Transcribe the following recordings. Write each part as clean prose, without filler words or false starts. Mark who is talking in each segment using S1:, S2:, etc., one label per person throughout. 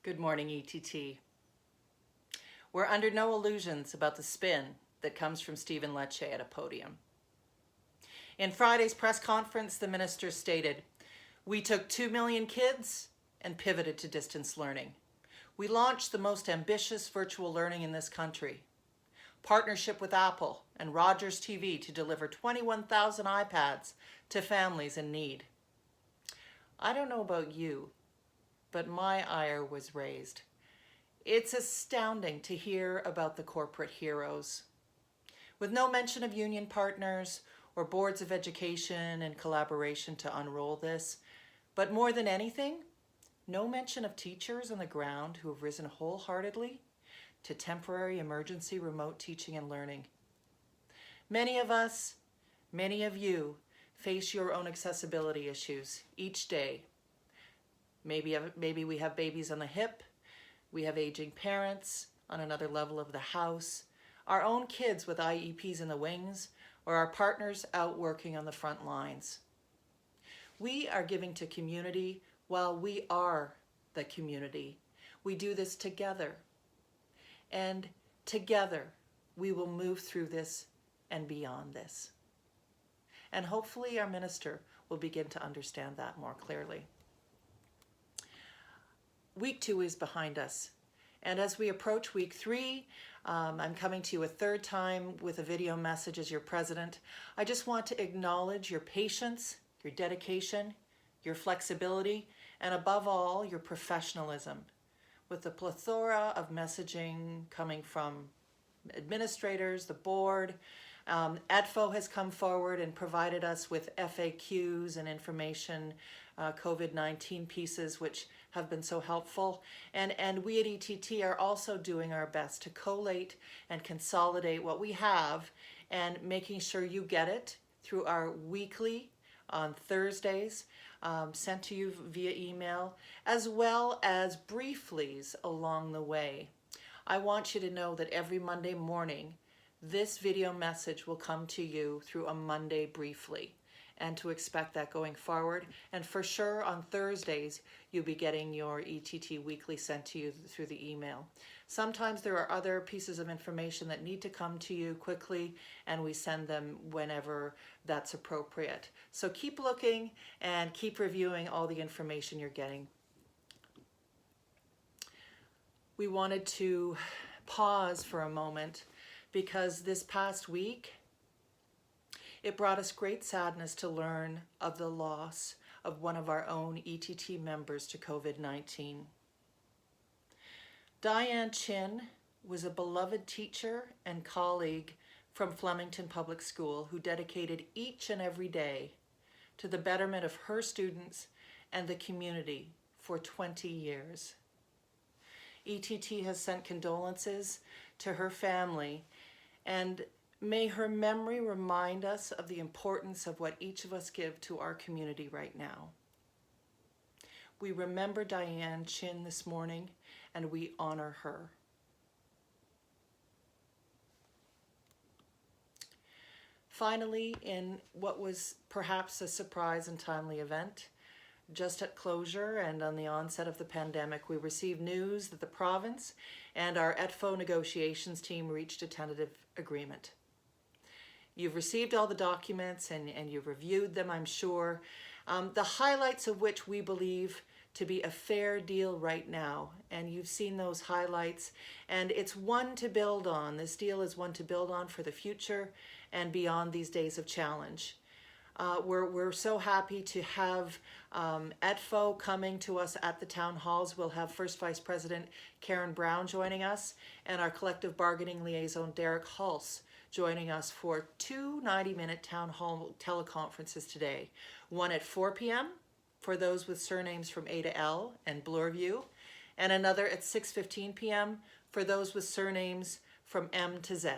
S1: Good morning, ETT. We're under no illusions about the spin that comes from Stephen Lecce at a podium. In Friday's press conference, the minister stated, "We took 2 million kids and pivoted to distance learning. We launched the most ambitious virtual learning in this country. Partnership with Apple and Rogers TV to deliver 21,000 iPads to families in need." I don't know about you, but my ire was raised. It's astounding to hear about the corporate heroes. With no mention of union partners or boards of education and collaboration to unroll this, but more than anything, no mention of teachers on the ground who have risen wholeheartedly to temporary emergency remote teaching and learning. Many of us, many of you, face your own accessibility issues each day. Maybe we have babies on the hip, we have aging parents on another level of the house, our own kids with IEPs in the wings, or our partners out working on the front lines. We are giving to community while we are the community. We do this together. And together we will move through this and beyond this. And hopefully our minister will begin to understand that more clearly. Week 2 is behind us. And as we approach week 3, I'm coming to you a third time with a video message as your president. I just want to acknowledge your patience, your dedication, your flexibility, and above all, your professionalism. With the plethora of messaging coming from administrators, the board, ETFO has come forward and provided us with FAQs and information, COVID-19 pieces, which have been so helpful. And we at ETT are also doing our best to collate and consolidate what we have and making sure you get it through our weekly on Thursdays, sent to you via email, as well as brieflies along the way. I want you to know that every Monday morning, this video message will come to you through a Monday briefly, and to expect that going forward. And for sure on Thursdays, you'll be getting your ETT weekly sent to you through the email. Sometimes there are other pieces of information that need to come to you quickly, and we send them whenever that's appropriate. So keep looking and keep reviewing all the information you're getting. We wanted to pause for a moment because this past week, it brought us great sadness to learn of the loss of one of our own ETT members to COVID-19. Dianne Chin was a beloved teacher and colleague from Flemington Public School who dedicated each and every day to the betterment of her students and the community for 20 years. ETT has sent condolences to her family, and may her memory remind us of the importance of what each of us give to our community right now. We remember Dianne Chin this morning, and we honor her. Finally, in what was perhaps a surprise and timely event, just at closure and on the onset of the pandemic, we received news that the province and our ETFO negotiations team reached a tentative agreement. You've received all the documents and you've reviewed them, I'm sure, the highlights of which we believe to be a fair deal right now. And you've seen those highlights, and it's one to build on. This deal is one to build on for the future and beyond these days of challenge. We're so happy to have ETFO coming to us at the town halls. We'll have First Vice President Karen Brown joining us, and our collective bargaining liaison Derek Hulse joining us for 2 90-minute town hall teleconferences today. One at 4 p.m. for those with surnames from A to L and Bloorview, and another at 6:15 p.m. for those with surnames from M to Z.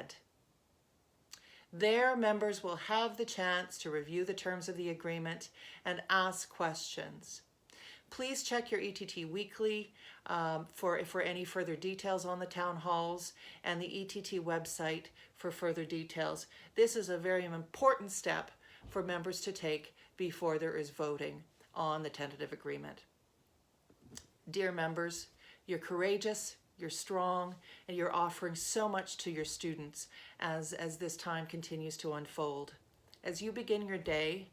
S1: There, members will have the chance to review the terms of the agreement and ask questions. Please check your ETT Weekly for any further details on the town halls, and the ETT website for further details. This is a very important step for members to take before there is voting on the tentative agreement. Dear members, You're courageous, you're strong, and you're offering so much to your students as this time continues to unfold. As you begin your day,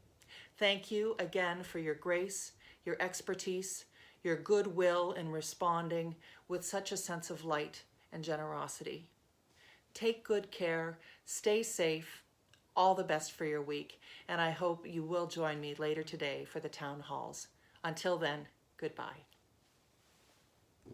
S1: thank you again for your grace, your expertise, your goodwill in responding with such a sense of light and generosity. Take good care, stay safe, all the best for your week, and I hope you will join me later today for the town halls. Until then, goodbye.